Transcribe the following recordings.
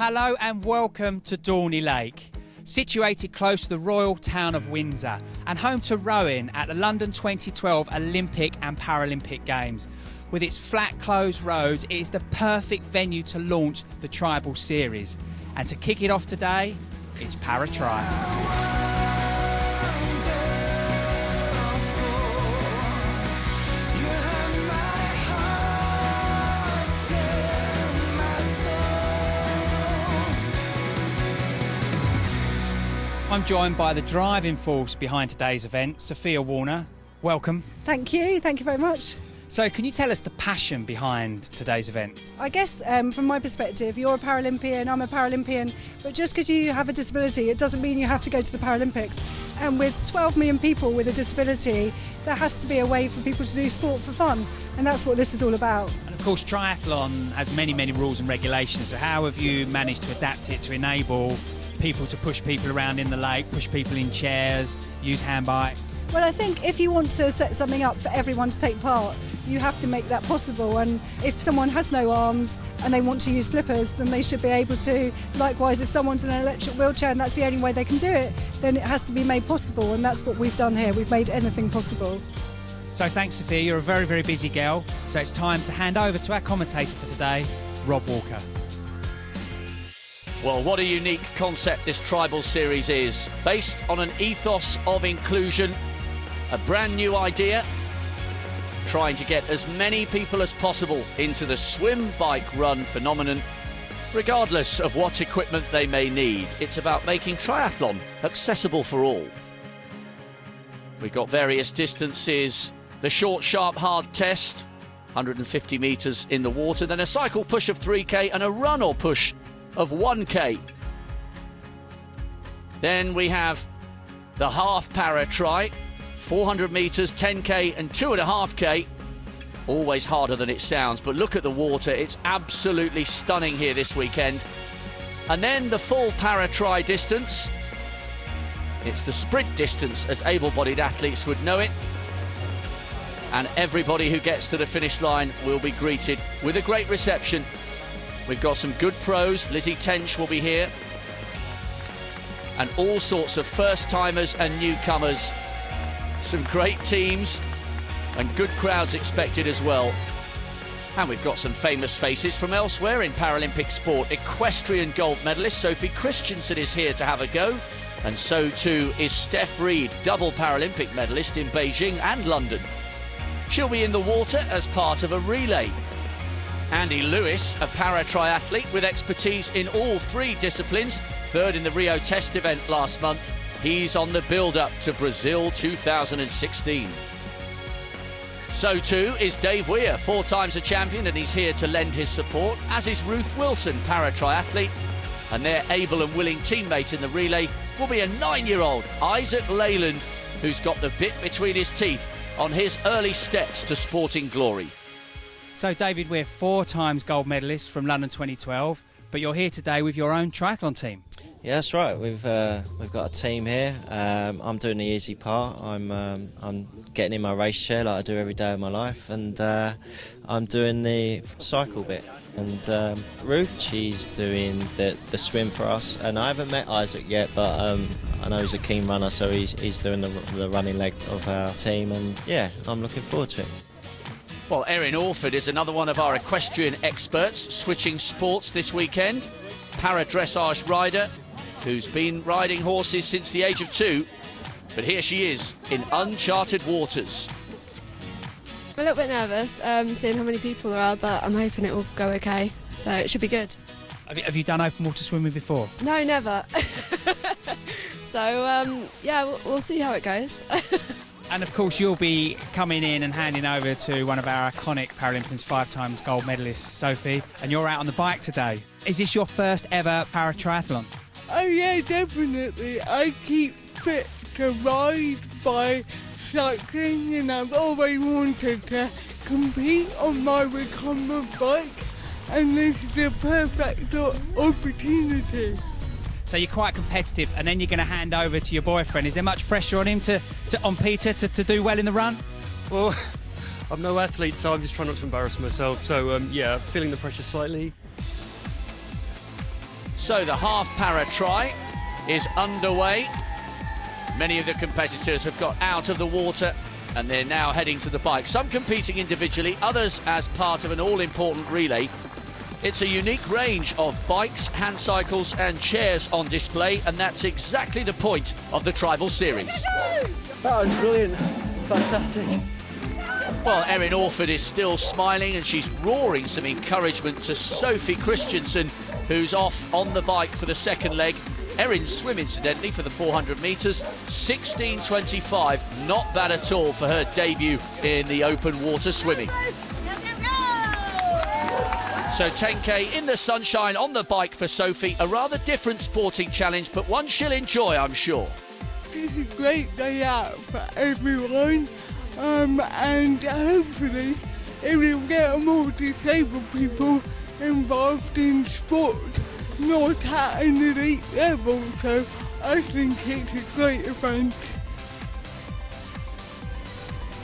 Hello and welcome to Dorney Lake. Situated close to the royal town of Windsor and home to rowing at the London 2012 Olympic and Paralympic Games. With its flat closed roads, it is the perfect venue to launch the Tribal Series. And to kick it off today, it's Paratri. I'm joined by the driving force behind today's event, Sophia Warner. Welcome. Thank you very much. So can you tell us the passion behind today's event? I guess from my perspective, you're a Paralympian, I'm a Paralympian, but just because you have a disability, it doesn't mean you have to go to the Paralympics. And with 12 million people with a disability, there has to be a way for people to do sport for fun, and that's what this is all about. And of course, triathlon has many rules and regulations, so how have you managed to adapt it to enable people to push people around in the lake, push people in chairs, use hand bikes? Well, I think if you want to set something up for everyone to take part, you have to make that possible. And if someone has no arms and they want to use flippers, then they should be able to. Likewise, if someone's in an electric wheelchair and that's the only way they can do it, then it has to be made possible. And that's what we've done here. We've made anything possible. So thanks, Sophia. You're a very busy girl. So it's time to hand over to our commentator for today, Rob Walker. Well, what a unique concept this Tribal Series is. Based on an ethos of inclusion, a brand new idea, trying to get as many people as possible into the swim, bike, run phenomenon, regardless of what equipment they may need. It's about making triathlon accessible for all. We've got various distances, the short, sharp, hard test, 150 metres in the water, then a cycle push of 3K and a run or push of 1K. Then we have the half Paratri, 400 metres, 10K and 2.5K. Always harder than it sounds, but look at the water, it's absolutely stunning here this weekend. And then the full Paratri distance. It's the sprint distance as able-bodied athletes would know it. And everybody who gets to the finish line will be greeted with a great reception. We've got some good pros. Lizzie Tench will be here. And all sorts of first-timers and newcomers. Some great teams and good crowds expected as well. And we've got some famous faces from elsewhere in Paralympic sport. Equestrian gold medalist Sophie Christensen is here to have a go. And so too is Steph Reed, double Paralympic medalist in Beijing and London. She'll be in the water as part of a relay. Andy Lewis, a para-triathlete with expertise in all three disciplines, third in the Rio Test event last month. He's on the build-up to Brazil 2016. So too is Dave Weir, 4 times a champion, and he's here to lend his support, as is Ruth Wilson, para-triathlete. And their able and willing teammate in the relay will be a 9-year-old, Isaac Leyland, who's got the bit between his teeth on his early steps to sporting glory. So David, we're 4 times gold medalist from London 2012, but you're here today with your own triathlon team. Yeah, that's right. We've got a team here. I'm doing the easy part. I'm getting in my race chair like I do every day of my life, and I'm doing the cycle bit. And Ruth, she's doing the swim for us. And I haven't met Isaac yet, but I know he's a keen runner, so he's doing the running leg of our team. And yeah, I'm looking forward to it. Well, Erin Orford is another one of our equestrian experts, switching sports this weekend. Para-dressage rider who's been riding horses since the age of 2. But here she is in uncharted waters. I'm a little bit nervous, seeing how many people there are, but I'm hoping it will go okay, so it should be good. Have you done open water swimming before? No, never. So, yeah, we'll see how it goes. And of course, you'll be coming in and handing over to one of our iconic Paralympians, 5 times gold medalist, Sophie, and you're out on the bike today. Is this your first ever para-triathlon? Oh yeah, definitely. I keep fit to ride by cycling, and I've always wanted to compete on my recumbent bike, and this is the perfect opportunity. So you're quite competitive, and then you're going to hand over to your boyfriend. Is there much pressure on him on Peter to do well in the run? Well, I'm no athlete, so I'm just trying not to embarrass myself. So yeah, feeling the pressure slightly. So the half para try is underway. Many of the competitors have got out of the water and they're now heading to the bike. Some competing individually, others as part of an all-important relay. It's a unique range of bikes, hand cycles and chairs on display, and that's exactly the point of the Tribal Series. That was brilliant. Fantastic. Well, Erin Orford is still smiling and she's roaring some encouragement to Sophie Christensen, who's off on the bike for the second leg. Erin's swim, incidentally, for the 400 metres, 16:25. Not bad at all for her debut in the open water swimming. So 10k in the sunshine on the bike for Sophie. A rather different sporting challenge, but one she'll enjoy, I'm sure. It's a great day out for everyone, and hopefully it will get more disabled people involved in sport, not at an elite level, so I think it's a great event.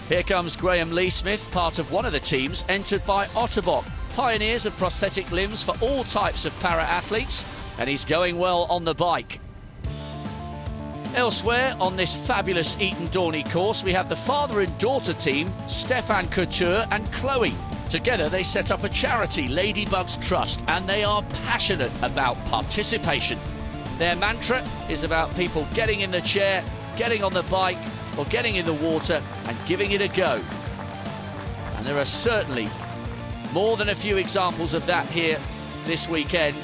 Here comes Graham Lee-Smith, part of one of the teams entered by Otterbock, pioneers of prosthetic limbs for all types of para-athletes, and he's going well on the bike. Elsewhere on this fabulous Eton Dorney course, we have the father and daughter team, Stefan Couture and Chloe. Together they set up a charity, Ladybugs Trust, and they are passionate about participation. Their mantra is about people getting in the chair, getting on the bike, or getting in the water and giving it a go. And there are certainly more than a few examples of that here this weekend.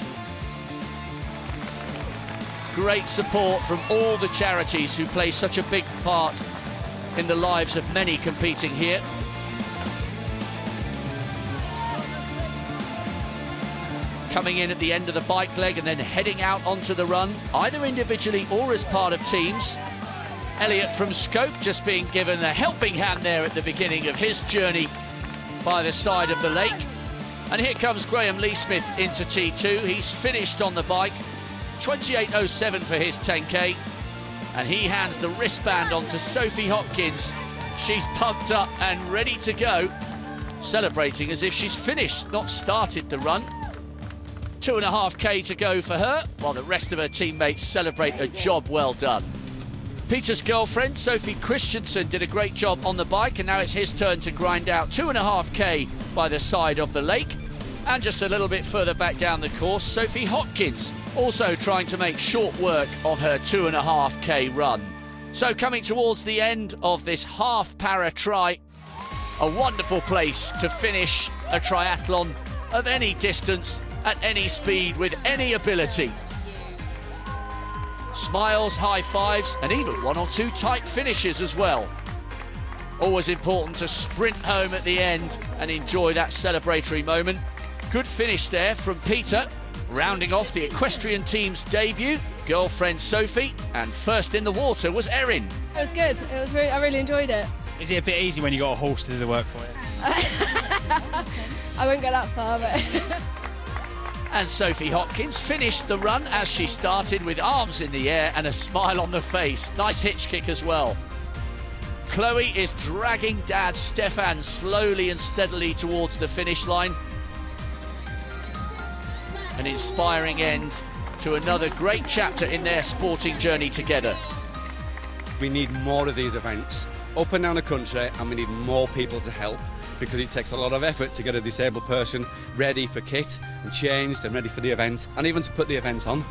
Great support from all the charities who play such a big part in the lives of many competing here. Coming in at the end of the bike leg and then heading out onto the run, either individually or as part of teams. Elliot from Scope just being given a helping hand there at the beginning of his journey by the side of the lake. And here comes Graham Lee-Smith into T2. He's finished on the bike. 28.07 for his 10k, and he hands the wristband on to Sophie Hopkins. She's pumped up and ready to go, celebrating as if she's finished, not started the run. 2.5k to go for her, while the rest of her teammates celebrate a job well done. Peter's girlfriend, Sophie Christensen, did a great job on the bike, and now it's his turn to grind out 2.5k by the side of the lake. And just a little bit further back down the course, Sophie Hopkins also trying to make short work of her 2.5k run. So coming towards the end of this half para try, a wonderful place to finish a triathlon of any distance, at any speed, with any ability. Smiles, high fives, and even one or two tight finishes as well. Always important to sprint home at the end and enjoy that celebratory moment. Good finish there from Peter, rounding off the equestrian team's debut. Girlfriend Sophie, and first in the water was Erin. It was good. It was I really enjoyed it. Is it a bit easy when you got a horse to do the work for you? I won't go that far, but And Sophie Hopkins finished the run as she started, with arms in the air and a smile on the face. Nice hitch kick as well. Chloe is dragging dad Stefan slowly and steadily towards the finish line. An inspiring end to another great chapter in their sporting journey together. We need more of these events up and down the country, and we need more people to help, because it takes a lot of effort to get a disabled person ready for kit and changed and ready for the event, and even to put the event on.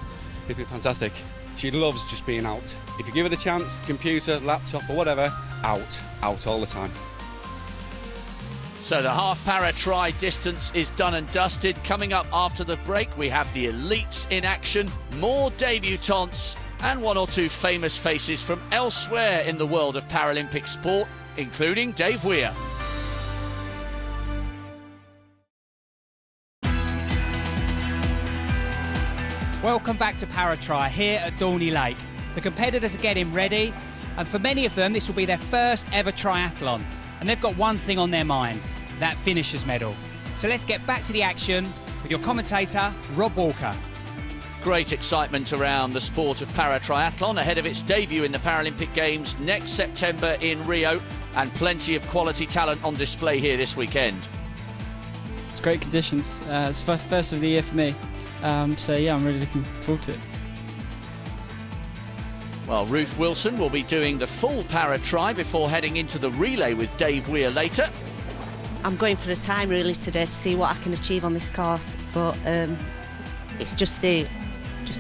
It'd be fantastic. She loves just being out. If you give it a chance, computer, laptop or whatever, out all the time. So the half para try distance is done and dusted. Coming up after the break, we have the elites in action, more debutantes, and one or two famous faces from elsewhere in the world of Paralympic sport, including Dave Weir. Welcome back to Paratri here at Dorney Lake. The competitors are getting ready, and for many of them this will be their first ever triathlon, and they've got one thing on their mind, that finisher's medal. So let's get back to the action with your commentator Rob Walker. Great excitement around the sport of para-triathlon ahead of its debut in the Paralympic Games next September in Rio, and plenty of quality talent on display here this weekend. It's great conditions. It's the first of the year for me. So yeah, I'm really looking forward to it. Well, Ruth Wilson will be doing the full Paratri before heading into the relay with Dave Weir later. I'm going for a time really today to see what I can achieve on this course, but it's just the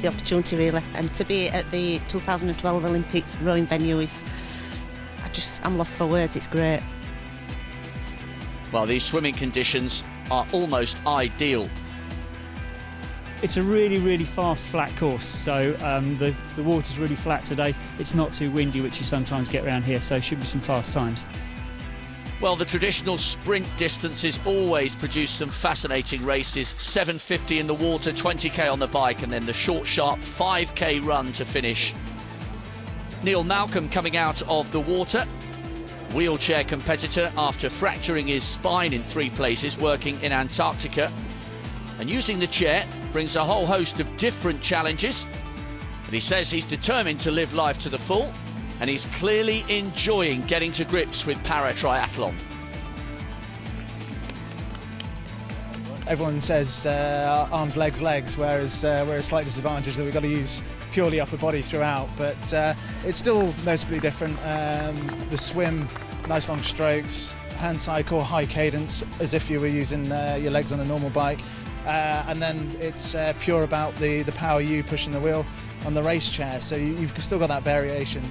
opportunity really, and to be at the 2012 Olympic rowing venue I'm lost for words. It's great. Well, these swimming conditions are almost ideal. It's a really, really fast, flat course, so the water's really flat today. It's not too windy, which you sometimes get around here, so should be some fast times. Well, the traditional sprint distances always produce some fascinating races. 7:50 in the water, 20k on the bike, and then the short, sharp 5k run to finish. Neil Malcolm coming out of the water. Wheelchair competitor after fracturing his spine in 3 places, working in Antarctica. And using the chair brings a whole host of different challenges. But he says he's determined to live life to the full, and he's clearly enjoying getting to grips with para-triathlon. Everyone says arms, legs, whereas we're a slight disadvantage that we've got to use purely upper body throughout, but it's still noticeably different. The swim, nice long strokes, hand cycle, high cadence, as if you were using your legs on a normal bike, and then it's pure about the power you pushing the wheel on the race chair, so you've still got that variation.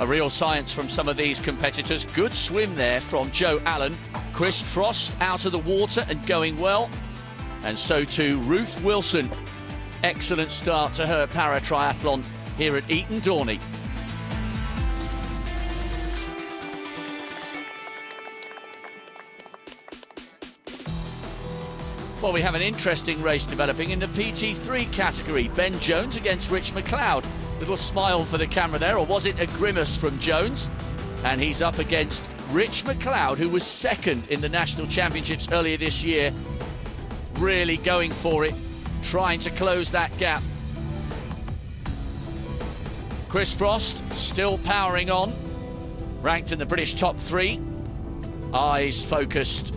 A real science from some of these competitors. Good swim there from Joe Allen. Chris Frost out of the water and going well. And so too Ruth Wilson. Excellent start to her para-triathlon here at Eton Dorney. Well, we have an interesting race developing in the PT3 category. Ben Jones against Rich McLeod. Little smile for the camera there, or was it a grimace from Jones? And he's up against Rich McLeod, who was second in the National Championships earlier this year. Really going for it, trying to close that gap. Chris Frost still powering on, ranked in the British top 3. Eyes focused.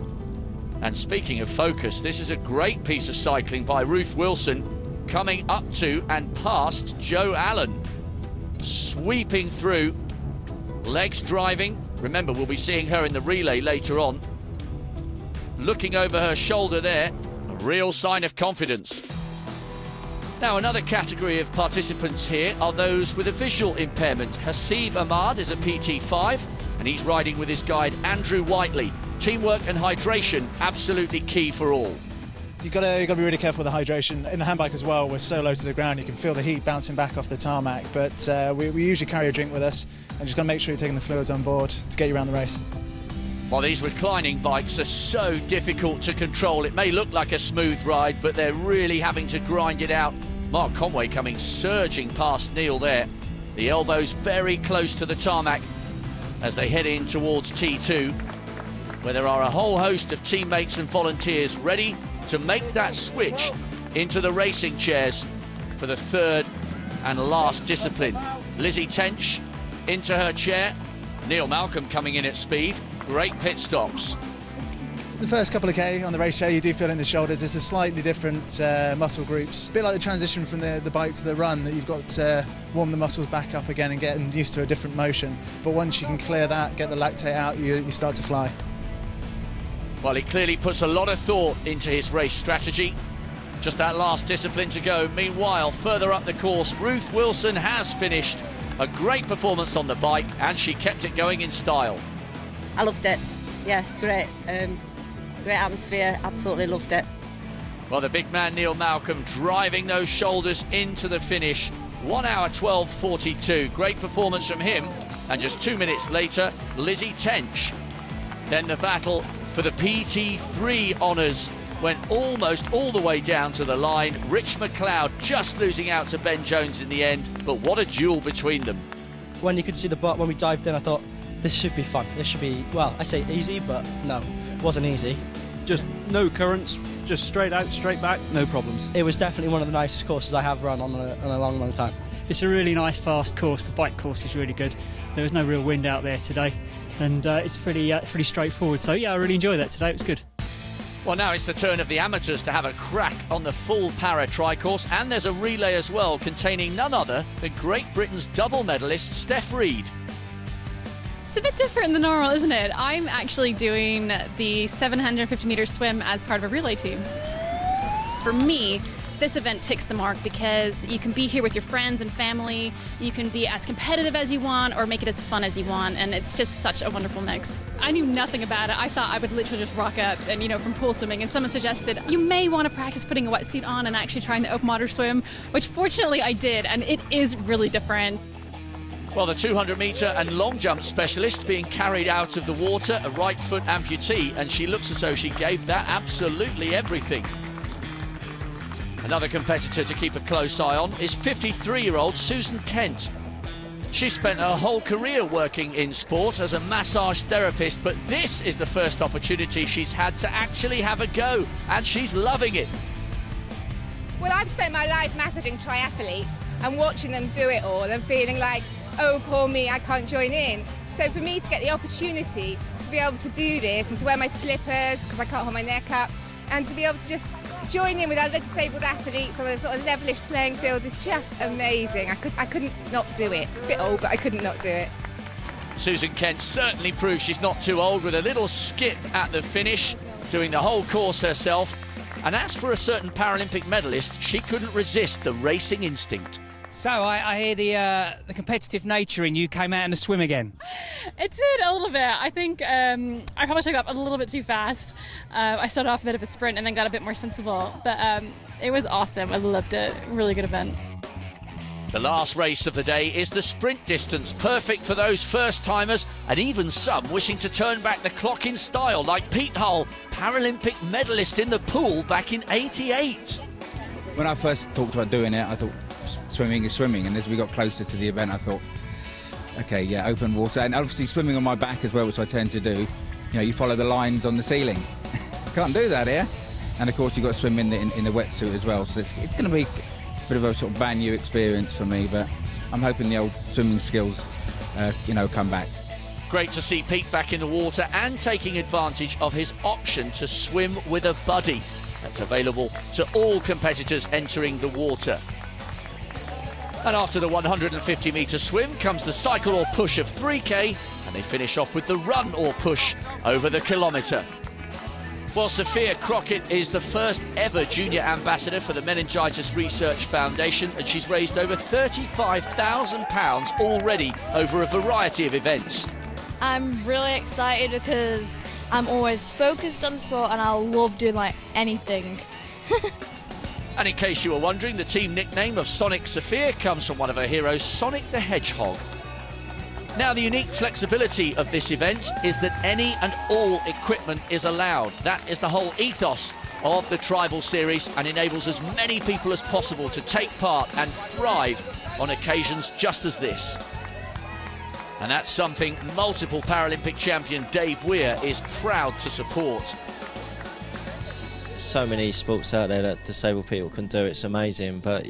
And speaking of focus, this is a great piece of cycling by Ruth Wilson, coming up to and past Joe Allen. Sweeping through, legs driving. Remember, we'll be seeing her in the relay later on. Looking over her shoulder there, a real sign of confidence. Now, another category of participants here are those with a visual impairment. Hasib Ahmad is a PT5, and he's riding with his guide Andrew Whiteley. Teamwork and hydration, absolutely key for all. You've got to be really careful with the hydration. In the handbike as well, we're so low to the ground, you can feel the heat bouncing back off the tarmac, but we usually carry a drink with us, and just got to make sure you're taking the fluids on board to get you around the race. Well, these reclining bikes are so difficult to control. It may look like a smooth ride, but they're really having to grind it out. Mark Conway coming surging past Neil there. The elbows very close to the tarmac as they head in towards T2, where there are a whole host of teammates and volunteers ready to make that switch into the racing chairs for the third and last discipline. Lizzie Tench into her chair. Neil Malcolm coming in at speed. Great pit stops. The first couple of K on the race chair, you do feel in the shoulders. It's a slightly different muscle groups. A bit like the transition from the bike to the run, that you've got to warm the muscles back up again and get used to a different motion. But once you can clear that, get the lactate out, you start to fly. Well, he clearly puts a lot of thought into his race strategy. Just that last discipline to go. Meanwhile, further up the course, Ruth Wilson has finished. A great performance on the bike, and she kept it going in style. I loved it. Yeah, great. Great atmosphere, absolutely loved it. Well, the big man Neil Malcolm driving those shoulders into the finish. 1 hour 12:42. Great performance from him. And just 2 minutes later, Lizzie Tench. Then the battle for the PT3 honours went almost all the way down to the line. Rich McLeod just losing out to Ben Jones in the end, but what a duel between them. When you could see the butt, when we dived in, I thought, this should be fun. This should be, well, I say easy, but no, it wasn't easy. Just no currents, just straight out, straight back, no problems. It was definitely one of the nicest courses I have run on a long, long time. It's a really nice, fast course. The bike course is really good. There was no real wind out there today, and it's pretty straightforward. So yeah, I really enjoyed that today. It was good. Well, now it's the turn of the amateurs to have a crack on the full Paratri course, and there's a relay as well containing none other than Great Britain's double medalist Steph Reed. It's a bit different than normal, isn't it? I'm actually doing the 750-metre swim as part of a relay team. For me, this event ticks the mark because you can be here with your friends and family, you can be as competitive as you want or make it as fun as you want, and it's just such a wonderful mix. I knew nothing about it. I thought I would literally just rock up and, from pool swimming, and someone suggested you may want to practice putting a wetsuit on and actually trying the open water swim, which fortunately I did, and it is really different. Well, the 200-metre and long jump specialist being carried out of the water, a right foot amputee, and she looks as though she gave that absolutely everything. Another competitor to keep a close eye on is 53-year-old Susan Kent. She spent her whole career working in sport as a massage therapist, but this is the first opportunity she's had to actually have a go, and she's loving it. Well, I've spent my life massaging triathletes and watching them do it all and feeling like, oh, poor me, I can't join in. So for me to get the opportunity to be able to do this and to wear my flippers because I can't hold my neck up, and to be able to just join in with other disabled athletes on a sort of levelish playing field is just amazing. I couldn't not do it. A bit old, but I couldn't not do it. Susan Kent certainly proves she's not too old with a little skip at the finish, doing the whole course herself. And as for a certain Paralympic medalist, she couldn't resist the racing instinct. So I hear the competitive nature in you came out in the swim again. It did a little bit. I think I probably took up a little bit too fast. I started off a bit of a sprint and then got a bit more sensible. But it was awesome. I loved it. Really good event. The last race of the day is the sprint distance, perfect for those first-timers and even some wishing to turn back the clock in style, like Pete Hull, Paralympic medalist in the pool back in '88. When I first talked about doing it, I thought swimming is swimming, and as we got closer to the event I thought, okay, yeah, open water, and obviously swimming on my back as well, which I tend to do. You follow the lines on the ceiling. Can't do that here. And of course you've got to swim in the wetsuit as well, so it's going to be a bit of a sort of brand new experience for me, but I'm hoping the old swimming skills come back. Great to see Pete back in the water and taking advantage of his option to swim with a buddy. That's available to all competitors entering the water. And after the 150-metre swim comes the cycle or push of 3K, and they finish off with the run or push over the kilometre. Well, Sophia Crockett is the first ever junior ambassador for the Meningitis Research Foundation, and she's raised over £35,000 already over a variety of events. I'm really excited because I'm always focused on sport and I love doing anything. And in case you were wondering, the team nickname of Sonic Sophia comes from one of her heroes, Sonic the Hedgehog. Now, the unique flexibility of this event is that any and all equipment is allowed. That is the whole ethos of the Tribal Series and enables as many people as possible to take part and thrive on occasions just as this. And that's something multiple Paralympic champion Dave Weir is proud to support. So many sports out there that disabled people can do. It's amazing, but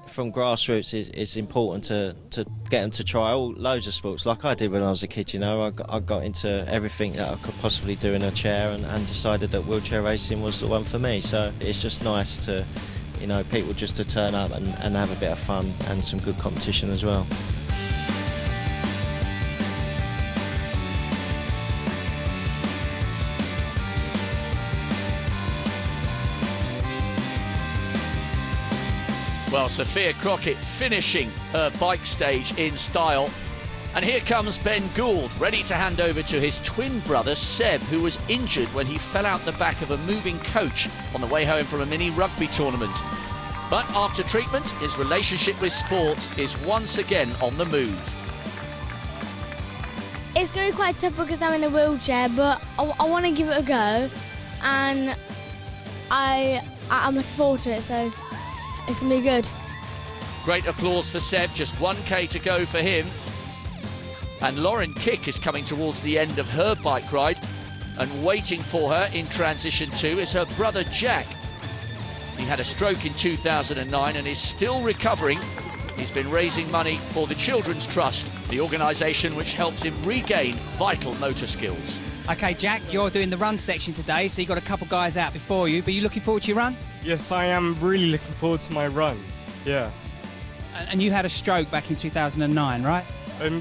from grassroots it's important to get them to try loads of sports like I did when I was a kid. I got into everything that I could possibly do in a chair and decided that wheelchair racing was the one for me. So it's just nice to people just to turn up and have a bit of fun and some good competition as well. Well, Sophia Crockett finishing her bike stage in style. And here comes Ben Gould, ready to hand over to his twin brother Seb, who was injured when he fell out the back of a moving coach on the way home from a mini rugby tournament. But after treatment, his relationship with sport is once again on the move. It's going to be quite tough because I'm in a wheelchair, but I want to give it a go, and I'm looking forward to it, so it's going to be good. Great applause for Seb, just 1K to go for him. And Lauren Kick is coming towards the end of her bike ride, and waiting for her in transition 2 is her brother Jack. He had a stroke in 2009 and is still recovering, He's been raising money for the Children's Trust, the organisation which helps him regain vital motor skills. OK, Jack, you're doing the run section today, so you've got a couple guys out before you, but you looking forward to your run? Yes, I am really looking forward to my run, yes. And you had a stroke back in 2009, right?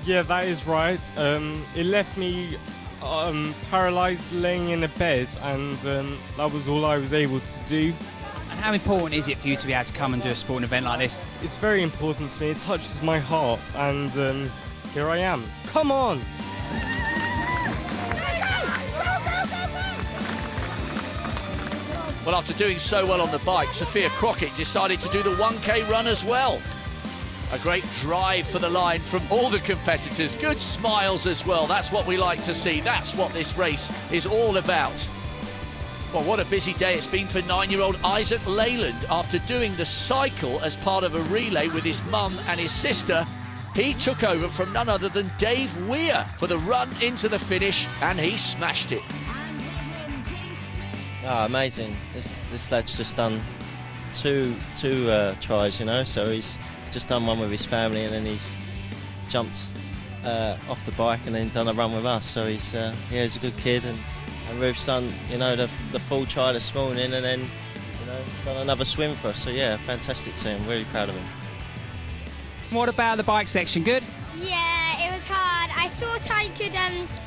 Yeah, that is right. It left me paralysed, laying in a bed, and that was all I was able to do. And how important is it for you to be able to come and do a sporting event like this? It's very important to me. It touches my heart, and here I am. Come on! Well, after doing so well on the bike, Sophia Crockett decided to do the 1K run as well. A great drive for the line from all the competitors. Good smiles as well. That's what we like to see. That's what this race is all about. Well, what a busy day it's been for 9-year-old Isaac Leyland. After doing the cycle as part of a relay with his mum and his sister, he took over from none other than Dave Weir for the run into the finish, and he smashed it. Oh, amazing. This lad's just done two tries, you know, so he's just done one with his family, and then he's jumped off the bike and then done a run with us. So he's a good kid, and Ruth's done, you know, the full try this morning, and then, you know, done another swim for us. So yeah, fantastic team. Really proud of him. What about the bike section? Good? Yeah, it was hard. I thought I could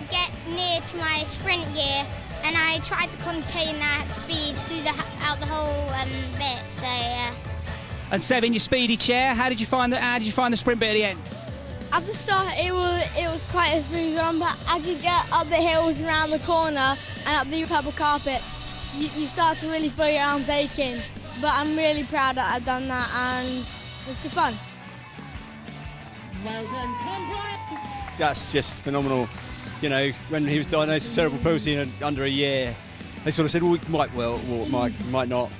get near to my sprint gear, and I tried to contain that speed out the whole bit. So yeah. And Seb, in your speedy chair, how did you find the sprint bit at the end? At the start, it was quite a smooth run, but as you get up the hills around the corner and up the purple carpet, you start to really feel your arms aching. But I'm really proud that I've done that, and it was good fun. Well done, 10 points. That's just phenomenal. You know, when he was diagnosed with cerebral palsy in under a year, they sort of said, well, we might well walk, might not.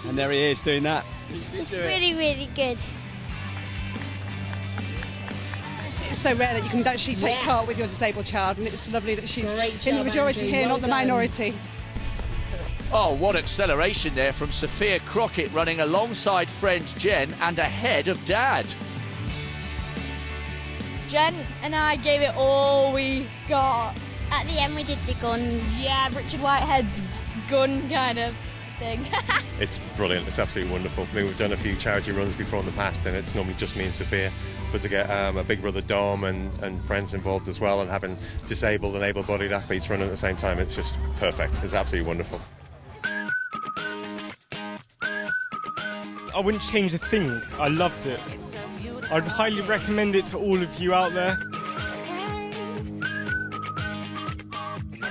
And there he is doing that. It's really, really good. It's so rare that you can actually take part with your disabled child, and it's lovely that she's in the majority here, not the minority. Oh, what acceleration there from Sophia Crockett, running alongside friend Jen and ahead of Dad. Jen and I gave it all we got. At the end we did the guns. Yeah, Richard Whitehead's gun kind of thing. It's brilliant. It's absolutely wonderful. I mean, we've done a few charity runs before in the past, and it's normally just me and Sophia. But to get a big brother Dom and friends involved as well, and having disabled and able-bodied athletes running at the same time, it's just perfect. It's absolutely wonderful. I wouldn't change a thing. I loved it. I'd highly recommend it to all of you out there.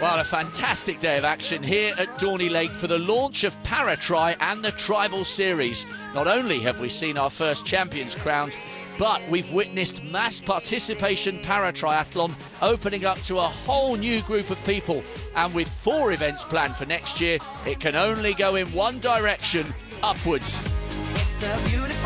Well, a fantastic day of action here at Dorney Lake for the launch of Paratri and the Tribal Series. Not only have we seen our first champions crowned, but we've witnessed mass participation paratriathlon opening up to a whole new group of people. And with 4 events planned for next year, it can only go in one direction, upwards. It's a beautiful